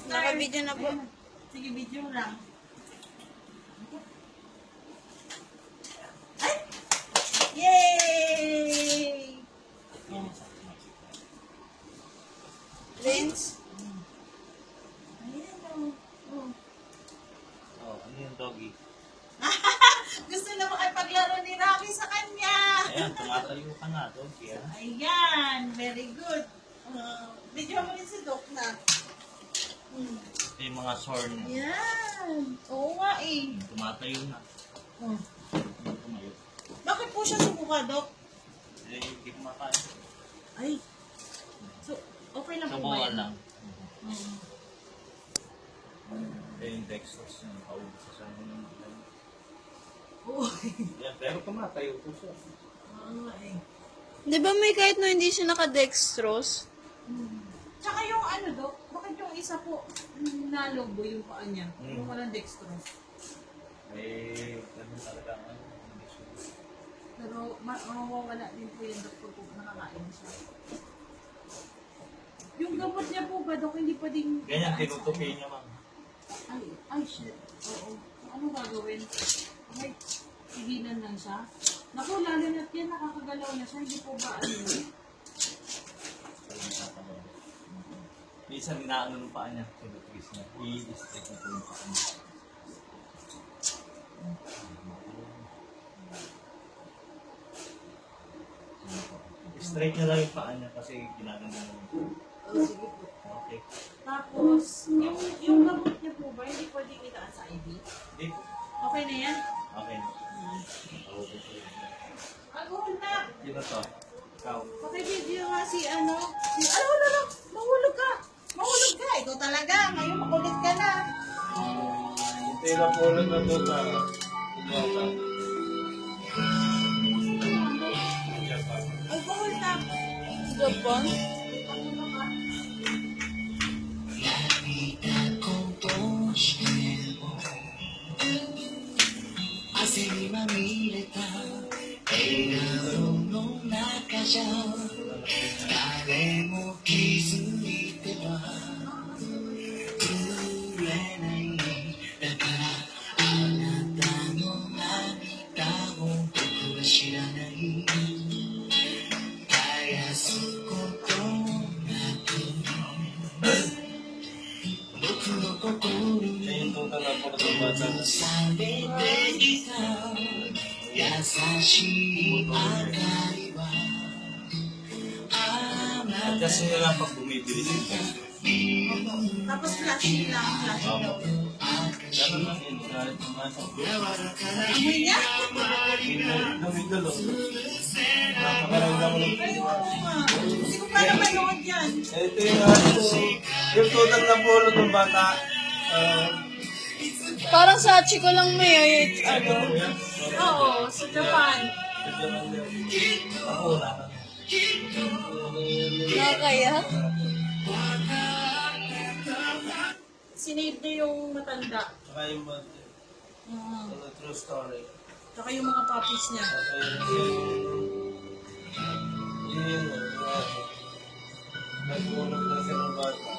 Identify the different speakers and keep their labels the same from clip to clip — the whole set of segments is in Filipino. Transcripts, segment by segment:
Speaker 1: Naka-video na po.
Speaker 2: Sige, video lang. Ay! Yay!
Speaker 1: Vince?
Speaker 2: Ayan o.
Speaker 3: Oh, ano yung doggy?
Speaker 2: Gusto na makipaglaro ni Rocky sa kanya.
Speaker 3: Ayan, tumatayo ka nga, doggy. Ah.
Speaker 2: Ayan, very good. Video mo rin si Doc na.
Speaker 3: Ito yung mga sore niya.
Speaker 2: Yan. Oo nga eh.
Speaker 3: Tumatayo na.
Speaker 2: Oh.
Speaker 3: Tumayo.
Speaker 2: Bakit po siya sumuka, Doc?
Speaker 3: Eh, hindi kumakain.
Speaker 2: Ay. So, okay lang po ba
Speaker 3: Subukan
Speaker 2: yan?
Speaker 3: lang.
Speaker 2: Oo.
Speaker 3: Eh, yung dextrose niya, nakaubos sa ng
Speaker 2: Oo.
Speaker 3: Yan, pero tumatayo po siya.
Speaker 2: Oo nga eh.
Speaker 1: Di ba may kahit na hindi siya naka-dextrose?
Speaker 2: Tsaka yung ano, Doc, bakit yung isa po nalobo yung paa niya? Yung walang dextrose.
Speaker 3: Eh, ganun talaga ang ano.
Speaker 2: Pero mawawala din po yung Doc pag nakakain siya. Yung gamot niya po ba, Doc, hindi pa din...
Speaker 3: Ganyan, tinutupi niya, ma'am.
Speaker 2: Ay, shit. Oo. Ano gagawin? Okay, tigilan lang siya. Naku, lalo na't yan, nakakagalaw na siya. Hindi po ba ano yun?
Speaker 3: Minsan, inaano ng paa niya. Tinutwist niya. I-straight na po yung paa niya. Straight niya lang yung paa niya kasi ginaganda naman.
Speaker 2: Sige po.
Speaker 3: Okay.
Speaker 2: Tapos, yung gamot niya po ba, hindi pwedeng itaan sa IV?
Speaker 3: Hindi.
Speaker 2: Okay na yan?
Speaker 3: Okay. Okay.
Speaker 2: Alcohol na!
Speaker 3: Sino to? Ikaw.
Speaker 2: Pakibideo nga si ano. Wala. Mahulog ka. Mahulog ka. Ikaw talaga. Ngayon makulit ka na.
Speaker 3: Hindi na po ulit na doon na.
Speaker 2: Alcohol na.
Speaker 1: Gabon?
Speaker 3: Siya yung total na po ng bata na. Adjust nyo lang pag bumibili siya.
Speaker 2: Tapos flashing lang. Flashing daw.
Speaker 3: Ganun lang yun. Kahit pumasok.
Speaker 2: Amoy niya?
Speaker 3: Dumidol o. Napakaramdam lang.
Speaker 2: Ay, oo nga. Hindi ko pa naman noon yan.
Speaker 3: Ito yung ano po. Yung total na polo ng bata.
Speaker 1: Parang sa Chico lang may ano.
Speaker 2: Oo, sa Japan.
Speaker 3: Ako na.
Speaker 1: Nakakaya.
Speaker 2: Sinave niya yung matanda.
Speaker 3: Saka yung true story.
Speaker 2: Tsaka yung mga puppies niya.
Speaker 3: Yun. Nagulog na siya ng bata.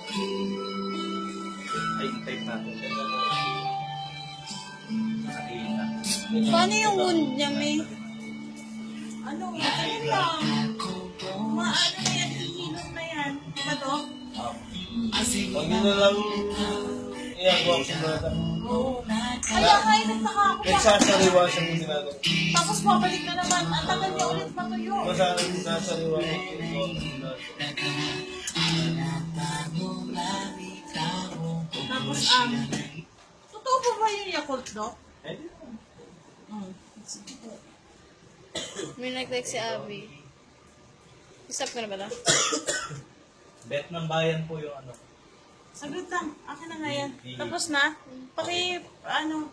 Speaker 3: Ay, type natin. Nakakita.
Speaker 1: Paano yung wound niya, May?
Speaker 2: Ano lang. Maano na yan, hihilom na yan. Diba, Doc?
Speaker 3: Huwag nyo na lang i-agawa sa bata.
Speaker 2: Oo. Kaya nga, nagtaka ako.
Speaker 3: Nagsasariwa siya ng ginagawa.
Speaker 2: Tapos babalik na naman. Ang tagal niya ulit matuyo.
Speaker 3: Basta nagsasariwa siya.
Speaker 2: Tapos, totoo po ba yung Yakult, Doc?
Speaker 3: Eh,
Speaker 2: Sige po.
Speaker 1: May nag-text si Abby. Stop ka na ba na?
Speaker 3: bet ng bayan po yung ano.
Speaker 2: Saglit lang. Akin na nga yan. Tapos na. Ano,